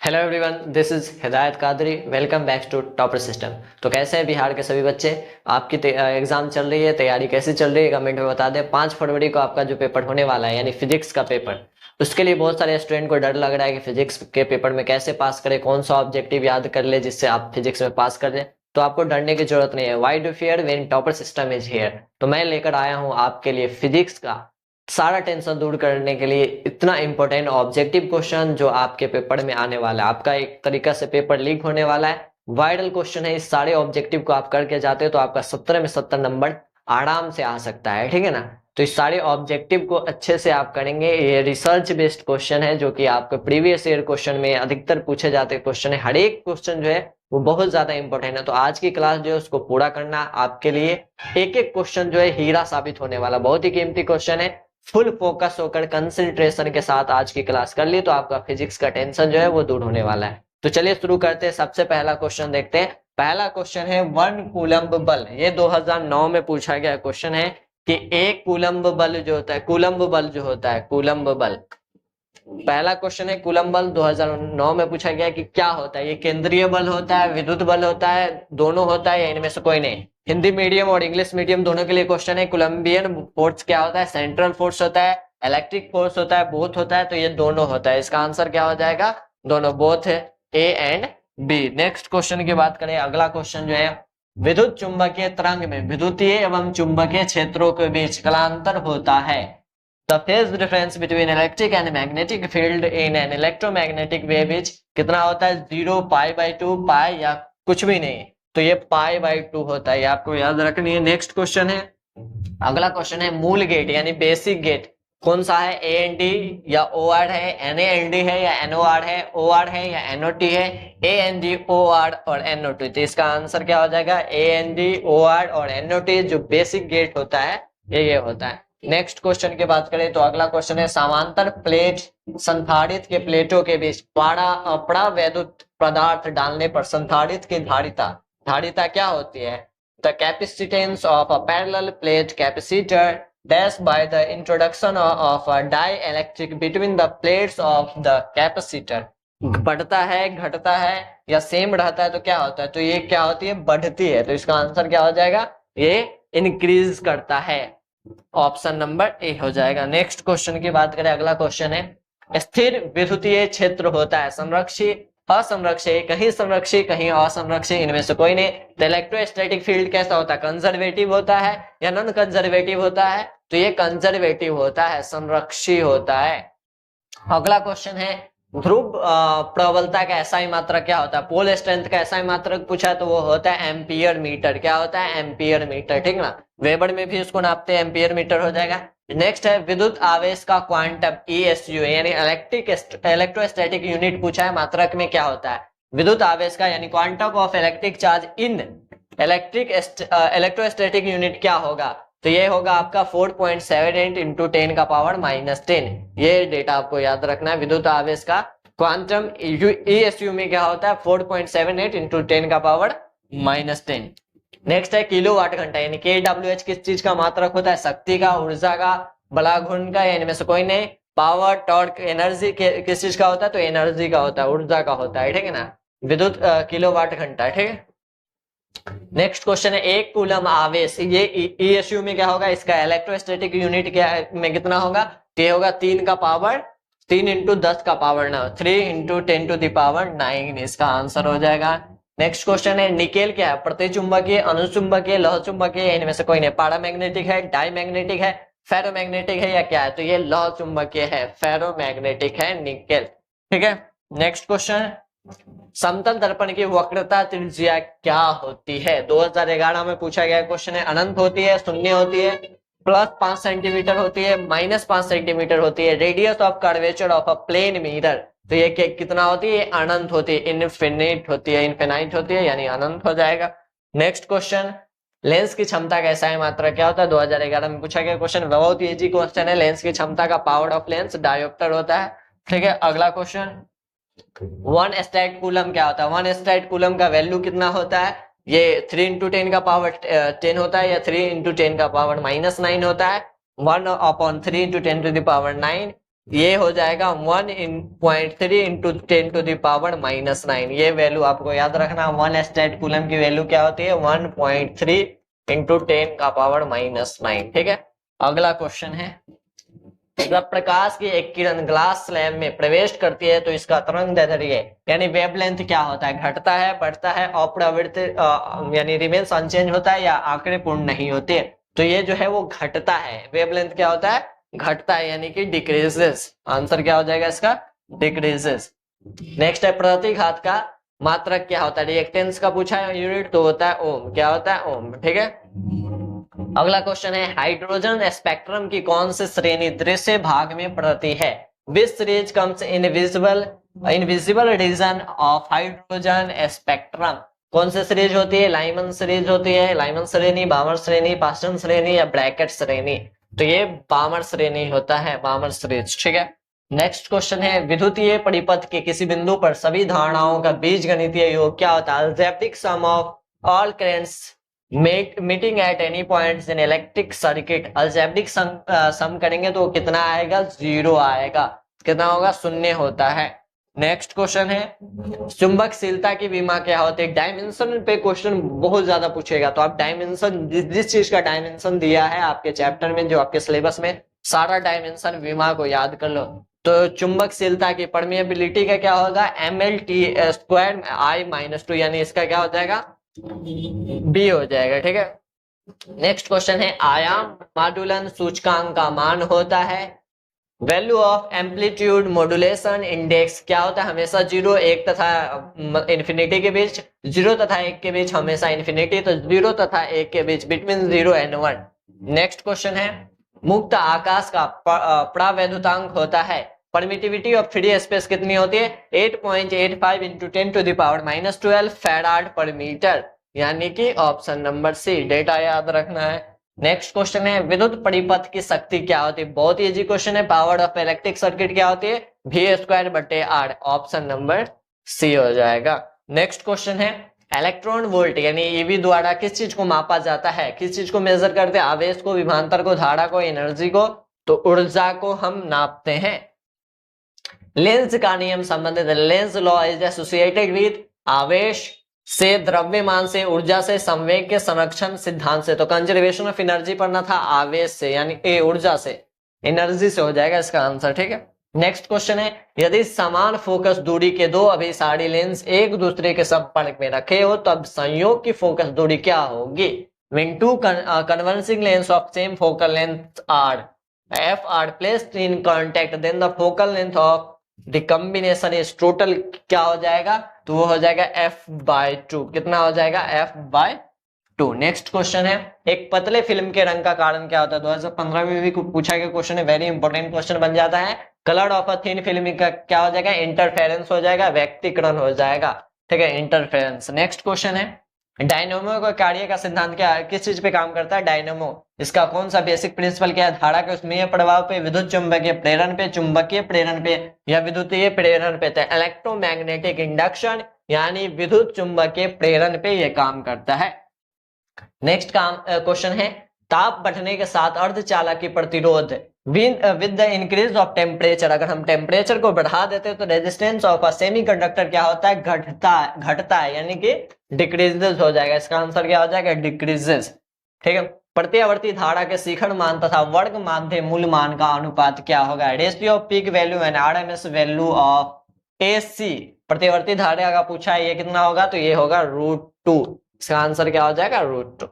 Hello everyone, this is Hidayat Qadri. Welcome back to topper system. तो कैसे हैं बिहार के सभी बच्चे? आपकी एग्जाम चल रही है, तैयारी कैसी चल रही है कमेंट में बता दें। 5 फरवरी को आपका जो पेपर होने वाला है यानी फिजिक्स का पेपर, उसके लिए बहुत सारे स्टूडेंट को डर लग रहा है कि फिजिक्स के पेपर में कैसे पास करें, कौन सा ऑब्जेक्टिव याद कर ले जिससे आप फिजिक्स में पास कर दें। तो आपको डरने की जरूरत नहीं है। Why do fear when topper system is here. तो मैं लेकर आया हूँ आपके लिए फिजिक्स का सारा टेंशन दूर करने के लिए इतना इंपॉर्टेंट ऑब्जेक्टिव क्वेश्चन जो आपके पेपर में आने वाला है। आपका एक तरीका से पेपर लीक होने वाला है, वायरल क्वेश्चन है। इस सारे ऑब्जेक्टिव को आप करके जाते हो तो आपका 70 में 70 नंबर आराम से आ सकता है, ठीक है ना। तो इस सारे ऑब्जेक्टिव को अच्छे से आप करेंगे। ये रिसर्च बेस्ड क्वेश्चन है जो कि आपके प्रीवियस ईयर क्वेश्चन में अधिकतर पूछे जाते क्वेश्चन है। हर एक क्वेश्चन जो है वो बहुत ज्यादा इंपॉर्टेंट है। तो आज की क्लास जो है उसको पूरा करना आपके लिए एक एक क्वेश्चन जो है हीरा साबित होने वाला, बहुत ही कीमती क्वेश्चन है। फुल फोकस होकर कंसंट्रेशन के साथ आज की क्लास कर ली तो आपका फिजिक्स का टेंशन जो है वो दूर होने वाला है। तो चलिए शुरू करते हैं। सबसे पहला क्वेश्चन देखते हैं। पहला क्वेश्चन है 1 कूलम्ब बल। ये 2009 में पूछा गया क्वेश्चन है कि एक कूलम्ब बल जो होता है, कूलम्ब बल जो होता है, कूलम्ब बल। पहला क्वेश्चन है कूलम्ब बल 2009 में पूछा गया कि क्या होता है। ये केंद्रीय बल होता है, विद्युत बल होता है, दोनों होता है या इनमें से कोई नहीं। हिंदी मीडियम और इंग्लिश मीडियम दोनों के लिए क्वेश्चन है। कोलंबियन फोर्स क्या होता है? सेंट्रल फोर्स होता है, इलेक्ट्रिक फोर्स होता है, बोथ होता है। तो ये दोनों होता है। इसका आंसर क्या हो जाएगा? दोनों, बोथ है, A and B. Next question की बात करें, अगला क्वेश्चन जो है विद्युत चुंबकीय तरंग में विद्युतीय एवं चुंबकीय क्षेत्रों के बीच कलांतर होता है। The phase difference between electric and magnetic field in an electromagnetic wave is कितना होता है? 0, π/2, पाई या कुछ भी नहीं। तो ये π/2 होता है, ये आपको याद रखनी है। नेक्स्ट क्वेश्चन है, अगला क्वेश्चन है मूल गेट यानी बेसिक गेट कौन सा है? ए एन डी या ओ आर है, एन ए एल डी है या एन ओ आर है, ओ आर है या एन ओ टी है, A N D O R और एन ओ टी। तो इसका आंसर क्या हो जाएगा? A N D O R और एन ओ टी जो बेसिक गेट होता है ये होता है। नेक्स्ट क्वेश्चन की बात करें तो अगला क्वेश्चन है समांतर प्लेट संधारित्र के प्लेटों के बीच परावैद्युत पदार्थ डालने पर संधारित्र की धारिता, धारिता क्या होती है? The capacitance of a parallel plate capacitor dash by the introduction of a dielectric between the plates of the capacitor। बढ़ता है, घटता है या सेम रहता है तो क्या होता है? तो ये क्या होती है? बढ़ती है। तो इसका आंसर क्या हो जाएगा? ये इंक्रीज करता है। ऑप्शन नंबर ए हो जाएगा। नेक्स्ट क्वेश्चन की बात करें, अगला क्वेश्चन है स्थिर विद्युतीय क्षेत्र होता है संरक्षित, असंरक्षित, कहीं संरक्षित कहीं असंरक्षित, इनमें से कोई नहीं। तो इलेक्ट्रोस्टैटिक फील्ड कैसा होता है? कंजर्वेटिव होता है या नॉन कंजर्वेटिव होता है? तो ये कंजर्वेटिव होता है, संरक्षित होता है। अगला क्वेश्चन है ध्रुव प्रबलता का एसआई मात्रक क्या होता है? पोल स्ट्रेंथ का एसआई मात्रक पूछा है तो वो होता है एम्पियर मीटर। क्या होता है? एम्पियर मीटर, ठीक ना। वेबर में भी इसको नापते हैं, एम्पियर मीटर हो जाएगा। नेक्स्ट है विद्युत आवेश का क्वांटम ईएसयू यानी इलेक्ट्रोस्टैटिक यूनिट पूछा है, मात्रक में क्या होता है? विद्युत आवेश का यानी quantum of electric charge in electrostatic unit क्या होगा? तो ये होगा आपका 4.78 इंटू 10 का पावर -10। ये डेटा आपको याद रखना है। विद्युत आवेश का क्वांटम ईएसयू में क्या होता है? 4.78 इंटू 10 का पावर -10। नेक्स्ट है किलोवाट घंटा यानी केडब्ल्यूएच किस चीज का मात्रक होता है? शक्ति का, ऊर्जा का, बला घूर्ण का, इनमें से कोई नहीं। पावर, टॉर्क, एनर्जी किस चीज का होता है? तो एनर्जी का होता है, ऊर्जा का होता है, ठीक है ना। विद्युत किलोवाट घंटा, ठीक है। नेक्स्ट क्वेश्चन है एक कूलम आवेश, ये ईएसयू में क्या होगा? इसका इलेक्ट्रोस्टैटिक यूनिट क्या में कितना होगा? ये होगा 3 का पावर 3 इंटू 10 का power 9, 3 into 10 to the power 9। इसका आंसर हो जाएगा। नेक्स्ट क्वेश्चन है निकेल क्या है? प्रतिचुंबकीय, अनुचुंबकीय, लौह चुंबकीय, इनमें से कोई नहीं। पैरामैग्नेटिक है, डाईमैग्नेटिक है, फेरोमैग्नेटिक है या क्या है? तो ये लौह चुंबकीय है, फेरोमैग्नेटिक है निकेल, ठीक है। नेक्स्ट क्वेश्चन समतल दर्पण की वक्रता त्रिज्या क्या होती है? 2011 में पूछा गया क्वेश्चन है। अनंत होती है, शून्य होती है, +5 सेंटीमीटर होती है, -5 सेंटीमीटर होती है। Radius of curvature of a plane mirror, तो ये कितना होती है? अनंत होती है, इनफिनिट होती है, इनफिनाइट होती है यानी अनंत हो जाएगा। नेक्स्ट क्वेश्चन लेंस की क्षमता का एसआई मात्रा क्या होता है? 2011 में पूछा गया क्वेश्चन, बहुत इजी क्वेश्चन है। लेंस की क्षमता का पावर ऑफ लेंस डायोप्टर होता है, ठीक है। अगला क्वेश्चन 1 स्टैट कूलम क्या होता है? 1 स्टैट कूलम का वैल्यू कितना होता है? ये 3 इंटू 10 का पावर 10 होता है या 3 इंटू 10 का पावर -9 होता है। 1/3 इंटू 10 टू द पावर 9 ये हो जाएगा 1.3 इंटू 10⁻⁻⁹ ये वैल्यू आपको याद रखना। 1 स्टेट कूलम की वैल्यू क्या होती है 1.3 इंटू 10⁻⁹ ठीक है। अगला क्वेश्चन है, जब प्रकाश की एक किरण ग्लास स्लैब में प्रवेश करती है तो इसका तरंगदैर्ध्य यानी वेवलेंथ क्या होता है, घटता है, बढ़ता है, अपरिवर्तित यानी रिमेन्स अनचेंज होता है या आंकड़े पूर्ण नहीं होते। तो ये जो है वो घटता है, वेवलेंथ क्या होता है, घटता है यानी कि डिक्रीजेस। आंसर क्या हो जाएगा इसका, डिक्रीजेस। नेक्स्ट है प्रतिघात का मात्रक क्या होता है, रिएक्टेंस का पूछा है यूनिट तो होता है ओम, क्या होता है ओम, ठीक है। अगला क्वेश्चन है, हाइड्रोजन स्पेक्ट्रम की कौन सी श्रेणी दृश्य भाग में पड़ती है। Which series comes in invisible region of hydrogen spectrum. कौन सी सीरीज होती है, लाइमन सीरीज होती है, लाइमन श्रेणी, बामर श्रेणी, पास्टन श्रेणी या ब्रैकेट श्रेणी। तो ये बामर श्रेणी होता है, बामर सीरीज, ठीक है। नेक्स्ट क्वेश्चन है, विद्युतीय परिपथ के किसी बिंदु पर सभी धारणाओं का बीजगणितीय योग क्या होता है, algebraic sum of all currents meeting at any point in electric circuit. Algebraic sum करेंगे तो कितना आएगा, 0 आएगा, कितना होगा, 0 होता है। नेक्स्ट क्वेश्चन है, चुंबकशीलता की विमा क्या होती है। डायमेंशन पे क्वेश्चन बहुत ज्यादा पूछेगा, तो आप डायमेंशन जिस चीज का डायमेंशन दिया है आपके चैप्टर में, जो आपके सिलेबस में, सारा डायमेंशन विमा को याद कर लो। तो चुंबकशीलता की परमिएबिलिटी का क्या होगा, ml² I-2 यानी इसका क्या हो जाएगा, बी हो जाएगा, ठीक है। नेक्स्ट क्वेश्चन है, आयाम मॉड्यूलन सूचकांक का मान होता है, value of amplitude modulation index क्या होता है, हमेशा 0 1 तथा इंफिनिटी के बीच, 0 तथा 1 के बीच हमेशा इंफिनिटी, तो 0 तथा 1 के बीच बिटवीन 0 एंड 1। नेक्स्ट क्वेश्चन है, मुक्त आकाश का प्रावैधुतांक होता है, परमिटिविटी ऑफ फ्री स्पेस कितनी होती है, 8.85 इंटू 10⁻⁻12 फैराड पर मीटर, यानी कि ऑप्शन नंबर सी, डेटा याद रखना है। नेक्स्ट क्वेश्चन है, विद्युत परिपथ की शक्ति क्या होती है, बहुत इजी क्वेश्चन है, पावर ऑफ इलेक्ट्रिक सर्किट क्या होती है, V²/R, ऑप्शन नंबर सी हो जाएगा। नेक्स्ट क्वेश्चन है, इलेक्ट्रॉन वोल्ट यानी ईवी द्वारा किस चीज को मापा जाता है, किस चीज को मेजर करते हैं, आवेश को, विभवांतर को, धारा को, एनर्जी को, तो ऊर्जा को हम नापते हैं। लेंस का नियम संबंधित, Lenz law is associated with आवेश से, द्रव्यमान से, ऊर्जा से, संवेग के संरक्षण सिद्धांत से। तो कंजर्वेशन ऑफ एनर्जी पढ़ना था, आवेश से यानी ए ऊर्जा से, एनर्जी से हो जाएगा इसका आंसर, ठीक है। नेक्स्ट क्वेश्चन है, यदि समान फोकस दूरी के दो अभिसारी लेंस एक दूसरे के संपर्क में रखे हो तब संयोग की फोकस दूरी क्या होगी। When two conversing lengths of same focal length are f are placed in contact, then the focal length of the combination is total क्या हो जाएगा, तो वो हो जाएगा f/2, कितना हो जाएगा, f/2। नेक्स्ट क्वेश्चन है, एक पतले फिल्म के रंग का कारण क्या होता है, 2015 में भी पूछा गया क्वेश्चन है, वेरी इंपॉर्टेंट क्वेश्चन बन जाता है। Colour of a thin film का क्या हो जाएगा, इंटरफेरेंस हो जाएगा, व्यक्तिकरण हो जाएगा, ठीक है, इंटरफेरेंस। नेक्स्ट क्वेश्चन है, डायनेमो का कार्य का सिद्धांत क्या है, किस चीज पे काम करता है डायनेमो, इसका कौन सा बेसिक प्रिंसिपल क्या है, धारा के उसमें प्रभाव पे, विद्युत चुंबकीय प्रेरण पे, चुंबकीय प्रेरण पे या विद्युतीय प्रेरण पे, इलेक्ट्रोमैग्नेटिक इंडक्शन यानी विद्युत चुंबकीय प्रेरण पे ये काम करता है। नेक्स्ट काम क्वेश्चन है, ताप बढ़ने के साथ अर्धचालक प्रतिरोध with the increase of temperature, अगर हम टेम्परेचर को बढ़ा देते हैं तो रेजिस्टेंस ऑफ अ सेमीकंडक्टर क्या होता है, घटता है यानी कि डिक्रीजेस हो जाएगा, इसका आंसर क्या हो जाएगा, डिक्रीजेस, ठीक है। प्रत्यावर्ती धारा के शिखर मान तथा वर्ग माध्य मूल मान का अनुपात क्या होगा, ratio off peak value and RMS value of AC. प्रत्यावर्ती धारा का पूछा है, ये कितना होगा, तो ये होगा √2, इसका आंसर क्या हो जाएगा, √2।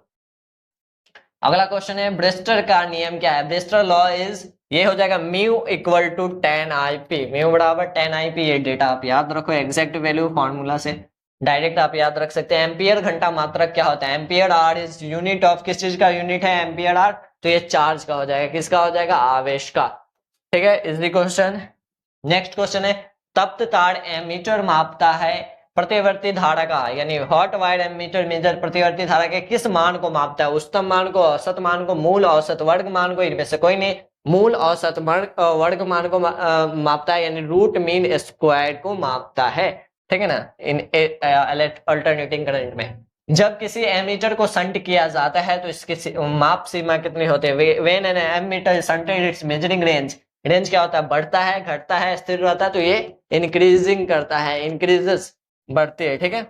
अगला क्वेश्चन है, ब्रेस्टर का नियम क्या है, ब्रेस्टर लॉ इज, ये हो जाएगा म्यू इक्वल टू 10 म्यू बराबर 10 ये डेटा आप याद रखो, एग्जैक्ट वैल्यू फॉर्मूला से डायरेक्ट आप याद रख सकते हैं। एम्पियर घंटा मात्रक क्या होता है, ampere are is unit of, किस चीज का यूनिट है एम्पियर आर, तो ये चार्ज का हो जाएगा, किसका हो जाएगा, आवेश का, ठीक है, इजी क्वेश्चन। नेक्स्ट क्वेश्चन है, तप्त तार एमीटर मापता है प्रतिवर्ती धारा का, यानी हॉट वायर एमीटर मेजर प्रतिवर्ती धारा के किस मान को मापता है, उच्चतम मान को, औसत मान को, मूल औसत वर्ग मान को, इनमें से कोई नहीं, मूल औसत वर्ग मान को मापता है, यानी रूट मीन स्क्वायर को मापता है, ठीक है ना, इन अल्टरनेटिंग करंट में। जब किसी एमीटर को संट किया जाता है तो इसकी माप सीमा कितनी होती है, when an ammeter is shunted its measuring range range क्या होता है, बढ़ता है, घटता है, स्थिर रहता है, तो ये इंक्रीजिंग करता है, इंक्रीजेस, बढ़ती है, ठीक है।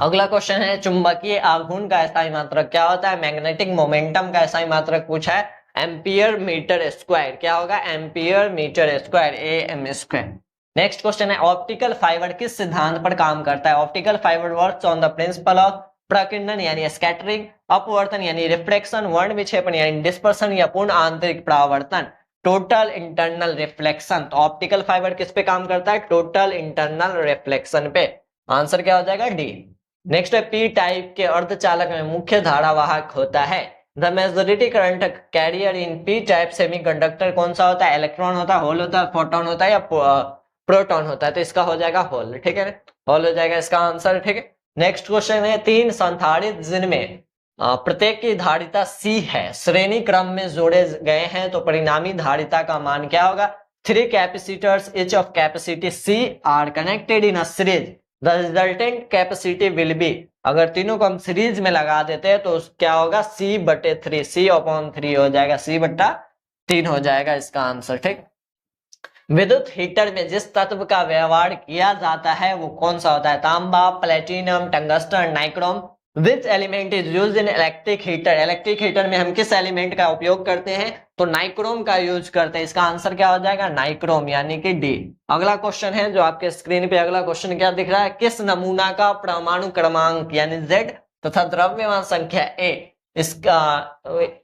अगला क्वेश्चन है चुंबकीय आघूर्ण का SI मात्रक क्या होता है, मैग्नेटिक मोमेंटम का SI मात्रक पूछा है, एम्पियर मीटर स्क्वायर, क्या होगा, ampere metre square, AM square. Next question है ऑप्टिकल फाइबर किस सिद्धांत पर काम करता है, optical fibre works on the principle of प्रकीर्णन यानी स्कैटरिंग, अपवर्तन यानी रिफ्लेक्शन, वर्ण विक्षेपण यानी डिस्पर्सन, या पूर्ण आंतरिक परावर्तन, टोटल इंटरनल रिफ्लेक्शन। तो ऑप्टिकल फाइबर किस पे काम करता है, टोटल इंटरनल रिफ्लेक्शन पे। आंसर क्या हो जाएगा, डी। नेक्स्ट है पी टाइप के अर्धचालक में मुख्य धारावाहक होता है, the majority current carrier in P type semiconductor कौन सा होता है, इलेक्ट्रॉन होता है, होल होता है, फोटोन होता है, या प्रोटॉन होता है, तो इसका हो जाएगा होल, ठीक है, होल हो जाएगा इसका आंसर, ठीक है। नेक्स्ट क्वेश्चन है तीन संधारित्र जिनमें प्रत्येक की धारिता C है, श्रेणी क्रम में जोड़े गए हैं, तो परिणामी धारिता का मान क्या होगा, 3 capacitors each of capacity C are connected in a series, the resultant capacity will be, अगर तीनों को हम सीरीज में लगा देते हैं तो क्या होगा, C/3, C/3 हो जाएगा, C/3 हो जाएगा इसका आंसर, ठीक। विद्युत हीटर में जिस तत्व का व्यवहार किया जाता है वो कौन सा होता है, तांबा, platinum, tungsten, nichrome. Which element is used in electric heater, electric heater में हम किस एलिमेंट का उपयोग करते हैं, तो नाइक्रोम का यूज करते हैं, इसका आंसर क्या हो जाएगा, नाइक्रोम, यानी कि डी। अगला क्वेश्चन है जो आपके स्क्रीन पे, अगला क्वेश्चन क्या दिख रहा है, किस नमूना का परमाणु क्रमांक यानी Z तथा द्रव्यमान संख्या A,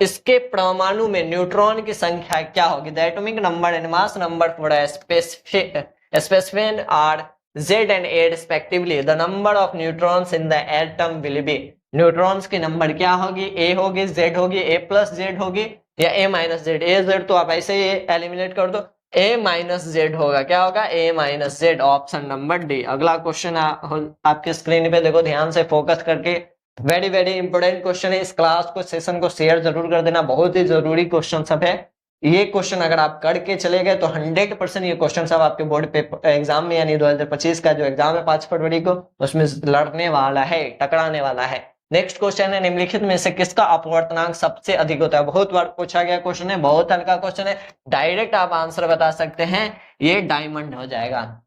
इसके परमाणु में न्यूट्रॉन की संख्या क्या होगी, the atomic number and mass number for specific are Z and A respectively, the number of neutrons in the atom will be, neutrons की नंबर क्या होगी, A होगी, Z होगी, A+Z होगी, या A-Z, A-Z तो आप ऐसे ही एलिमिनेट कर दो, A-Z होगा, क्या होगा, A-Z, ऑप्शन नंबर डी। अगला क्वेश्चन आपके स्क्रीन पे देखो, ध्यान से फोकस करके, वेरी वेरी इंपोर्टेंट क्वेश्चन है, इस क्लास को, सेशन को शेयर जरूर कर देना, बहुत ही जरूरी क्वेश्चन सब है। ये क्वेश्चन अगर आप करके चले गए तो 100% ये क्वेश्चन सब आपके बोर्ड पेपर एग्जाम में, यानी 2025 का जो एग्जाम है 5 फरवरी को, उसमें लड़ने वाला है, टकराने वाला है। नेक्स्ट क्वेश्चन है निम्नलिखित में से किसका अपवर्तनांक सबसे अधिक होता है, बहुत बार पूछा गया क्वेश्चन है, बहुत हल्का क्वेश्चन है, डायरेक्ट आप आंसर बता सकते हैं, ये डायमंड हो जाएगा।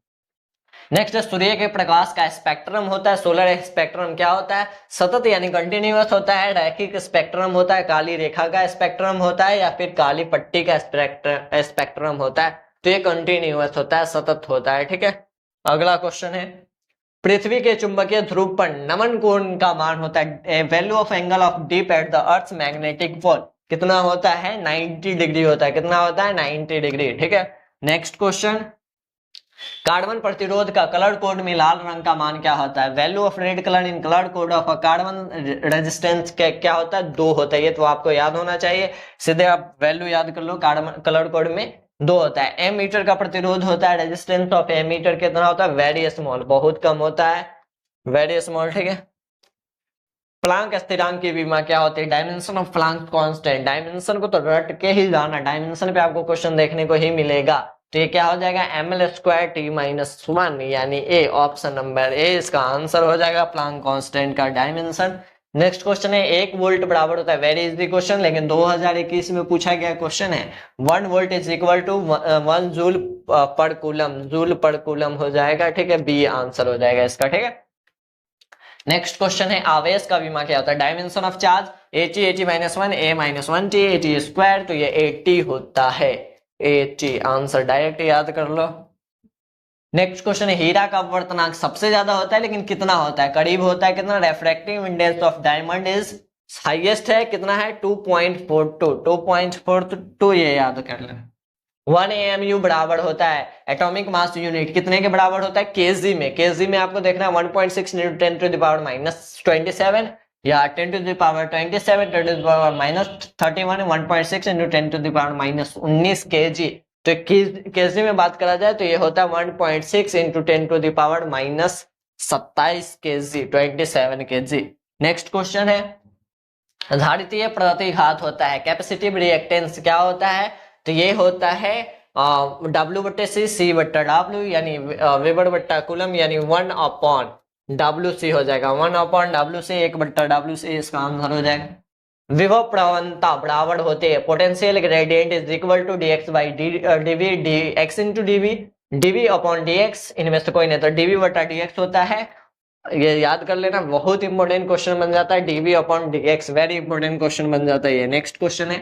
नेक्स्ट सूर्य के प्रकाश का स्पेक्ट्रम होता है, सोलर स्पेक्ट्रम क्या होता है, सतत यानी कंटिन्यूअस होता है, रैखिक स्पेक्ट्रम होता है, काली रेखा का स्पेक्ट्रम होता है, या फिर काली पट्टी का स्पेक्ट्रम होता है, तो ये कंटिन्यूअस होता है, सतत होता है, ठीक है। अगला क्वेश्चन है पृथ्वी के चुंबकीय ध्रुव पर नमन कोण का मान होता है, value of angle of dip at the earth magnetic pole कितना होता है, 90 डिग्री होता है, कितना होता है, 90 डिग्री, ठीक है। नेक्स्ट क्वेश्चन कार्बन प्रतिरोध का कलर कोड में लाल रंग का मान क्या होता है, value of red colour in colour code of carbon resistance क्या होता है, 2 होता है, ये तो आपको याद होना चाहिए, सीधे आप वैल्यू याद कर लो, कार्बन कलर कोड में 2 होता है। एम मीटर का प्रतिरोध होता है, रेजिस्टेंस ऑफ एम मीटर कितना होता है, वेरी स्मॉल, बहुत कम होता है, वेरी स्मॉल, ठीक है। प्लांक स्थिरांक की विमा क्या होती है, dimension of Planck constant, dimension को तो रट के ही जाना, डायमेंशन पे आपको क्वेश्चन देखने को ही मिलेगा, तो ये क्या हो जाएगा, ml²T-1, यानी ए, ऑप्शन नंबर ए इसका आंसर हो जाएगा, प्लांक कांस्टेंट का डायमेंशन। नेक्स्ट क्वेश्चन है 1 वोल्ट बराबर होता है, वेरी इजी क्वेश्चन, लेकिन 2021 में पूछा गया क्वेश्चन है, 1 volt is equal to 1 joule per coulomb, joule per coulomb हो जाएगा, ठीक है, बी आंसर हो जाएगा इसका, ठीक है। नेक्स्ट क्वेश्चन है आवेश का विमा क्या होता है, dimension of charge, AT-1, A-1T, AT², तो ये 80 होता है, 80 आंसर डायरेक्ट याद कर लो। नेक्स्ट क्वेश्चन है हीरा का अपवर्तनांक सबसे ज्यादा होता है, लेकिन कितना होता है, करीब होता है, कितना, refractive index of diamond is highest है, कितना है, 2.42, ये याद कर लो। 1 AMU बराबर होता है, एटॉमिक मास यूनिट कितने के बराबर होता है, केजी में, केजी में आपको देखना है 1.6 × 10⁻⁻27, या 10⁻27, 10⁻31, 1.6 × 10⁻19 kg, तो केजी में बात करा जाए तो ये होता है 1.6 × 10⁻27 kg, 27 kg। नेक्स्ट क्वेश्चन है धारितीय प्रतिघात होता है, कैपेसिटिव रिएक्टेंस क्या होता है, तो ये होता है W/C, C/W, यानी वेबर बट्टा कूलम, यानी 1/WC हो जाएगा, 1/WC, 1/WC इसका आंसर हो जाएगा। विभव प्रवणता बराबर होती है potential gradient is equal to dx by dv dx into dv upon dx, इनमें से कोई नहीं तो dv बटा dx होता है। ये याद कर लेना, बहुत इंपॉर्टेंट क्वेश्चन बन जाता है, dv upon dx very important question बन जाता है ये। नेक्स्ट क्वेश्चन है,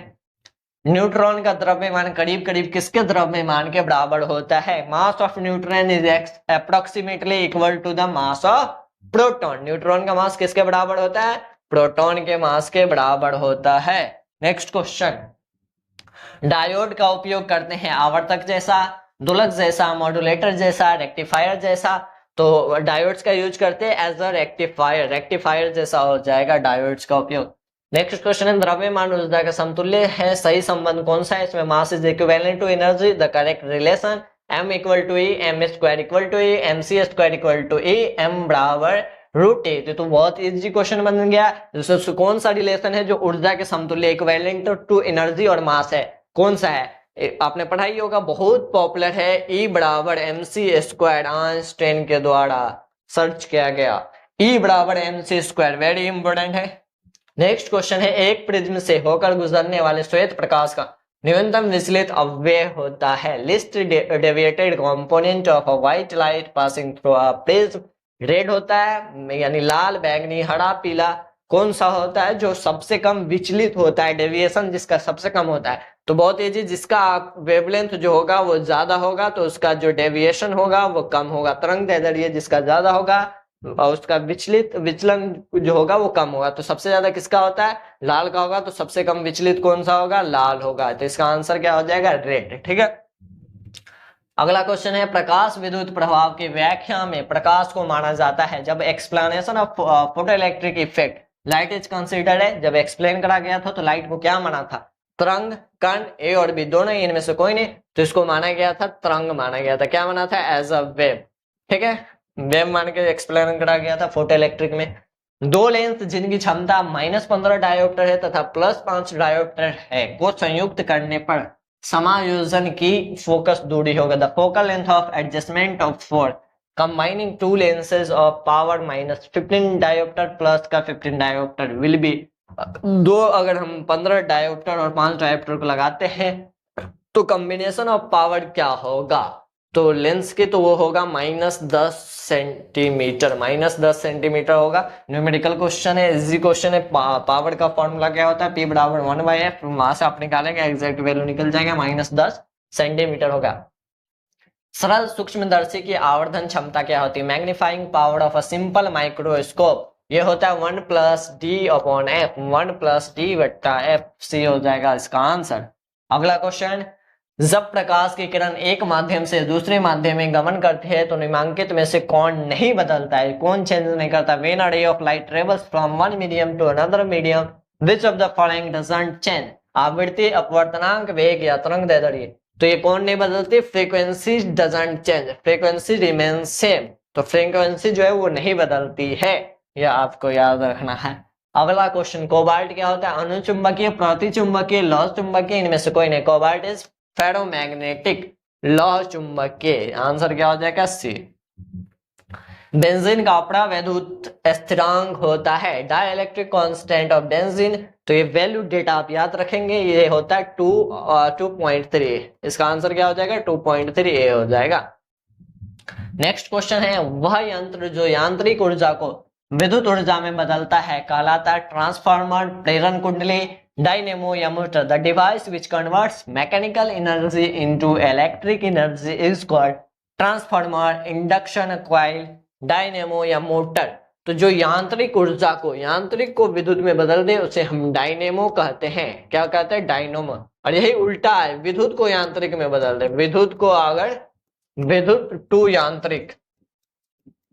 न्यूट्रॉन का द्रव्यमान करीब करीब किसके द्रव्यमान के बराबर होता है? Mass of neutron is approximately equal to the mass of proton. Neutron का मास किसके बराबर होता है? प्रोटॉन के मास के बराबर होता है। नेक्स्ट क्वेश्चन, डायोड का उपयोग करते हैं आवर्तक जैसा, दोलक जैसा, मॉड्यूलेटर जैसा, रेक्टिफायर जैसा। तो डायोड्स का यूज करते हैं एज अ रेक्टिफायर, रेक्टिफायर जैसा हो जाएगा डायोड्स का उपयोग। नेक्स्ट क्वेश्चन है, द्रव्यमान ऊर्जा का समतुल्य है, सही संबंध कौन सा है? इसमें mass is equivalent to energy, the correct relation m equal to ई, एम स्क्वायर इक्वल टू ई, M C square equal to ई, एम बराबर रूट ए। तो बहुत इजी क्वेश्चन बन गया। दोस्तों कौन सा रिलेशन है जो ऊर्जा के समतुल्य इक्विवेलेंट टू एनर्जी और मास है, कौन सा है? आपने पढ़ाई होगा, बहुत पॉपुलर है, E बराबर एम सी स्क्वायर, आइंस्टाइन के द्वारा सर्च किया गया। E बराबर M C square very important है। नेक्स्ट क्वेश्चन है, एक प्रिज्म से होकर गुजरने वाले श्वेत प्रकाश का न्यूनतम विचलित अवयव होता है। List deviated component of a white light passing through a prism. Red होता है यानी लाल, बैंगनी, हरा, पीला। कौन सा होता है जो सबसे कम विचलित होता है, डेविएशन जिसका सबसे कम होता है? तो बहुत इजी, जिसका वेवलेंथ जो होगा वो ज्यादा होगा तो उसका जो डेविएशन होगा वो कम होगा। तरंग दैर्ध्य जिसका ज्यादा होगा और उसका विचलन जो होगा वो कम होगा। तो सबसे ज्यादा किसका होता है? लाल का होगा। तो सबसे कम विचलित कौन सा होगा? लाल होगा। तो इसका आंसर क्या हो जाएगा? रेड। ठीक है। अगला क्वेश्चन है, प्रकाश विद्युत प्रभाव की व्याख्या में प्रकाश को माना जाता है जब explanation of photoelectric effect light is considered है। जब एक्सप्लेन करा गया था तो लाइट को क्या माना था? तरंग, कण, ए और बी दोनों ही, इनमें से कोई नहीं। तो इसको माना गया था तरंग माना गया था। क्या माना था? As a wave. ठीक है, वेव मान के एक्सप्लेन करा गया था फोटो इलेक्ट्रिक में। दो लेंस जिनकी क्षमता -15 डायोप्टर है तथा +5 डायोप्टर है को संयुक्त करने पर समायोजन की फोकस दूरी होगा। The focal length of adjustment of for combining to lenses of power -15 dioptre plus का 15 डायोप्टर विल बी। दो अगर हम 15 डायोप्टर और 5 डायोप्टर को लगाते हैं तो कॉम्बिनेशन ऑफ पावर क्या होगा? तो लेंस के तो वो होगा -10 सेंटीमीटर, -10 सेंटीमीटर होगा। न्यूमेरिकल क्वेश्चन है, इजी क्वेश्चन है। पावर का फॉर्मूला क्या होता है? P बराबर 1/f। वहां से आप निकालेंगे एग्जैक्ट वैल्यू निकल जाएगा, -10 सेंटीमीटर होगा। सरल सूक्ष्मदर्शी की आवर्धन क्षमता क्या होती है? Magnifying power of a simple microscope ये होता है 1+d/f, 1+d/f। हो जाएगा इसका आंसर। अगला क्वेश्चन, जब प्रकाश की किरण एक माध्यम से दूसरे माध्यम में गमन करती है तो निम्नलिखित में से कौन नहीं बदलता है? कौन चेंज नहीं करता? When a ray of light travels from one medium to another medium which of the following doesn't change? आवृत्ति, अपवर्तनांक, वेग या तरंग दैर्ध्य। तो ये कौन नहीं बदलती? Frequency doesn't change, frequency remain same. तो फ्रीक्वेंसी जो है वो नहीं बदलती है, यह आपको याद रखना है। अगला क्वेश्चन, कोबाल्ट क्या होता है? अनुचुंबकीय, प्रतिचुंबकीय, लौह चुंबकीय, इनमें से कोई नहीं। कोबाल्ट इज फेरोमैग्नेटिक, लौह चुंबकीय। आंसर क्या हो जाएगा? सी। बेंजीन का अपना वैद्युत स्थिरांक होता है डाइलेक्ट्रिक कांस्टेंट ऑफ बेंजीन। तो ये वैल्यू डेटा आप याद रखेंगे, ये होता है 2.3। इसका आंसर क्या हो जाएगा? 2.3 हो जाएगा। नेक्स्ट क्वेश्चन है, वह यंत्र जो यांत्रिक ऊर्जा को विद्युत ऊर्जा में बदलता है कहलाता है ट्रांसफार्मर, प्रेरण कुंडली, डायनेमो या motor. The device which converts mechanical energy into electric energy is called transformer, induction coil, dynamo या मोटर। तो जो यांत्रिक ऊर्जा को, यांत्रिक को विद्युत में बदल दे उसे हम डायनेमो कहते हैं। क्या कहते हैं? डायनेमो। और यही उल्टा है, विद्युत को यांत्रिक में बदल दे, विद्युत को अगर विद्युत टू यांत्रिक।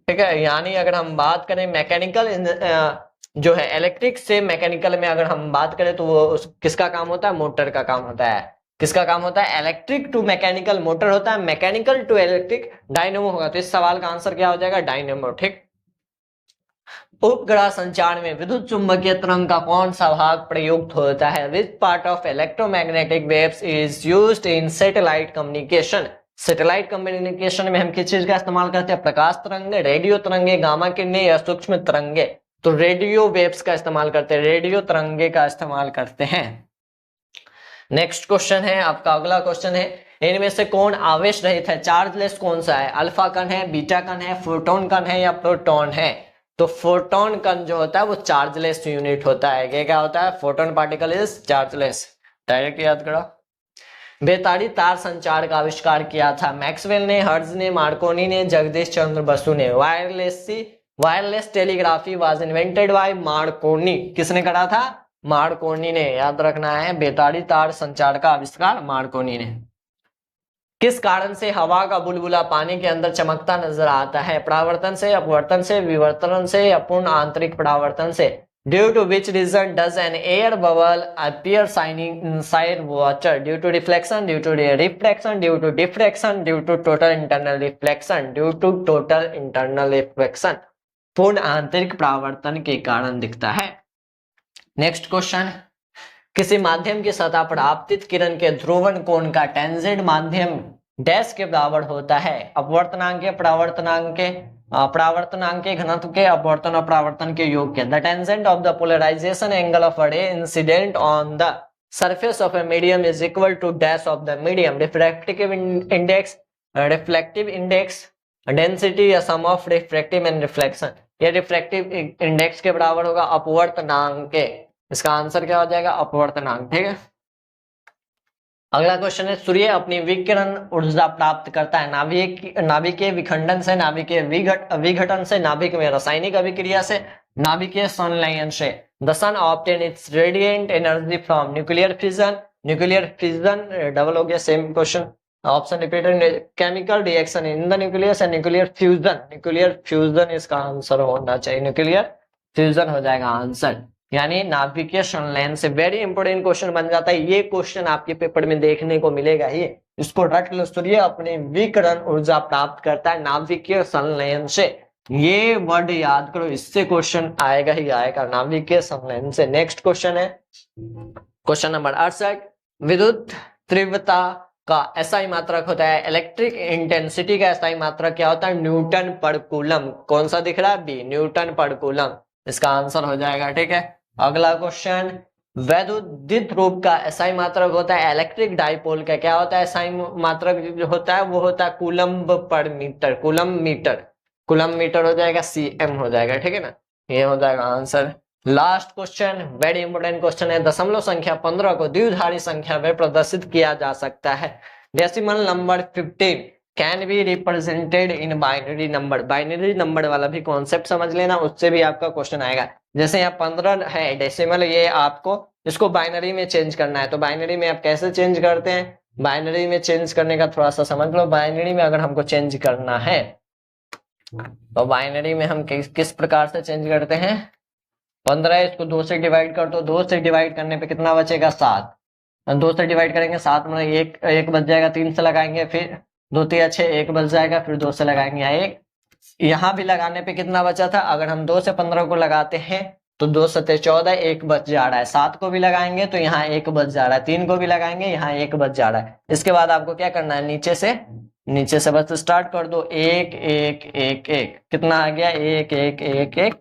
ठीक है, यानी अगर हम बात करें मैकेनिकल जो है इलेक्ट्रिक से मैकेनिकल में अगर हम बात करें तो वो किसका काम होता है? मोटर का काम होता है। किसका काम होता है? इलेक्ट्रिक टू मैकेनिकल मोटर होता है, मैकेनिकल टू इलेक्ट्रिक डायनेमो होगा। तो इस सवाल का आंसर क्या हो जाएगा? डायनेमो। ठीक। उपग्रह संचार में विद्युत चुंबकीय तरंग का कौन सा भाग प्रयुक्त होता है? Which part of electromagnetic waves is used in satellite communication? Satellite communication में हम किस चीज का इस्तेमाल करते हैं? प्रकाश तरंगे, रेडियो तरंगे, गामा किरणें या सूक्ष्म तरंगे। तो रेडियो वेव्स का इस्तेमाल करते हैं, रेडियो तरंगे का इस्तेमाल करते हैं। नेक्स्ट क्वेश्चन है आपका, अगला क्वेश्चन है, इनमें से कौन आवेश रहित है, चार्जलेस कौन सा है, अल्फा कण है, बीटा कण है, फोटोन कण है या प्रोटॉन है। तो फोटोन कण जो होता है वो चार्जलेस यूनिट होता है। ये क्या होता है, photon particle is chargeless. Direct याद करो। बेताड़ी तार संचार का आविष्कार किया था, मैक्सवेल ने, हर्ट्ज ने, मार्कोनी ने, जगदीश चंद्र बसु ने। Wireless telegraphy was invented by Markovnikov. किसने करा था, मार्कोनी ने। याद रखना है, बेताड़ी तार संचार का आविष्कार मार्कोनी ने। किस कारण से हवा का बुलबुला पानी के अंदर चमकता नजर आता है, परावर्तन से, अपवर्तन से, विवर्तन से या पूर्ण आंतरिक परावर्तन से। Due to which reason does an air bubble appear shining inside water? Due to reflection, due to refraction, due to diffraction, due to total internal reflection, due to total internal reflection। पूर्ण आंतरिक परावर्तन के कारण दिखता है। Next question, किसी माध्यम की सतह पर आपतित किरण के ध्रुवण कोण का टेंजेंट माध्यम डैश के बराबर होता है, अपवर्तनांक के, परावर्तनांक के, परावर्तनांक के, घनत्व के, अपवर्तन और परावर्तन के योग के। The tangent of the polarization angle of a ray incident on the surface of a medium is equal to dash of the medium. Refractive index, density या sum of refractive and reflection. ये refractive index के बराबर होगा अपवर्तनांक के। इसका answer क्या हो जाएगा, अपवर्तनांक। ठीक है। अगला क्वेश्चन है, सूर्य अपनी विकिरण ऊर्जा प्राप्त करता है नाभिकीय विखंडन से, नाभिकीय विघटन से, नाभिक में रासायनिक अभिक्रिया से, नाभिकीय संलयन से। The sun obtain its radiant energy from nuclear fission. Nuclear fission double हो गया, same question, option repeated. Chemical reaction in the nucleus and nuclear fusion. Nuclear fusion इसका आंसर होना चाहिए, न्यूक्लियर फ्यूजन हो जाएगा आंसर, यानी नाभिकीय संलयन से। वेरी इंपोर्टेंट क्वेश्चन बन जाता है ये क्वेश्चन, आपके पेपर में देखने को मिलेगा ही, इसको रट लो। सूर्य अपनी विकिरण ऊर्जा प्राप्त करता है नाभिकीय संलयन से। ये वर्ड याद करो, इससे क्वेश्चन आएगा ही आएगा, नाभिकीय संलयन से। नेक्स्ट क्वेश्चन है क्वेश्चन नंबर 68, विद्युत तीव्रता का एसआई मात्रक होता है, इलेक्ट्रिक इंटेंसिटी का एसआई मात्रक क्या होता है, न्यूटन पर कूलम। कौन सा दिख रहा है, बी, न्यूटन पर कूलम, इसका आंसर हो जाएगा। ठीक है। अगला क्वेश्चन, वैद्युत रूप का एसआई मात्रक होता है, इलेक्ट्रिक डाइपोल का क्या होता है, एसआई मात्रक जो होता है वो होता है कूलम्ब पर मीटर, कूलम मीटर हो जाएगा, सीएम हो जाएगा। ठीक है ना, ये हो जाएगा answer. Last question, very important question है, दशमलव संख्या 15 को द्विधारी संख्या में प्रदर्शित किया जा सकता है। Decimal number 15 can be represented in binary number. Binary number वाला भी कॉन्सेप्ट समझ लेना, उससे भी आपका क्वेश्चन आएगा। जैसे यहाँ 15 है डेसिमल, ये आपको इसको बाइनरी में चेंज करना है, तो बाइनरी में आप कैसे चेंज करते हैं, बाइनरी में चेंज करने का थोड़ा सा समझ लो। बाइनरी में अगर हमको चेंज करना है तो बाइनरी में हम किस प्रकार से चेंज करते हैं, 15 है, इसको 2 से डिवाइड कर दो, 2 से डिवाइड करने पे कितना बचेगा, 7। 2 से डिवाइड करेंगे 7 में एक बच जाएगा, 3 से लगाएंगे, फिर 2 3 6, 1 बच जाएगा, फिर 2 से लगाएंगे 1। यहाँ भी लगाने पे कितना बचा था, अगर हम 2 से 15 को लगाते हैं तो 2 7 14, 1 बच जा रहा है। 7 को भी लगाएंगे तो यहाँ 1 बच जा रहा है, 3 को भी लगाएंगे यहाँ 1 बच जा रहा है। इसके बाद आपको क्या करना है, नीचे से बस स्टार्ट कर दो, 1 1 1 1, कितना आ गया, 1 1 1 1,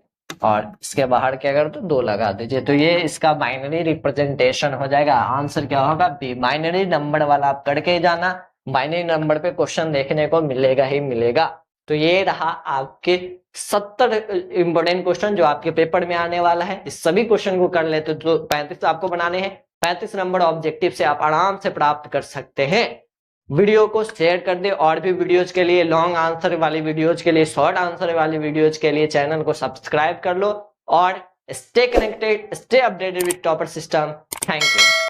और इसके बाहर क्या कर दो, 2 लगा दीजिए। तो ये इसका बाइनरी रिप्रेजेंटेशन हो जाएगा। आंसर क्या होगा, बी। बाइनरी नंबर वाला आप करके जाना, बाइनरी नंबर पे क्वेश्चन देखने को मिलेगा ही मिलेगा। तो ये रहा आपके 70 इंपोर्टेंट क्वेश्चन जो आपके पेपर में आने वाला है। इस सभी क्वेश्चन को कर लेते तो 35 आपको बनाने हैं, 35 नंबर ऑब्जेक्टिव से आप आराम से प्राप्त कर सकते हैं। वीडियो को शेयर कर दे, और भी वीडियोज के लिए, लॉन्ग आंसर वाली वीडियोज के लिए, शॉर्ट आंसर वाली वीडियोज के लिए चैनल को सब्सक्राइब कर लो, और stay connected, stay updated with topper system. Thank you.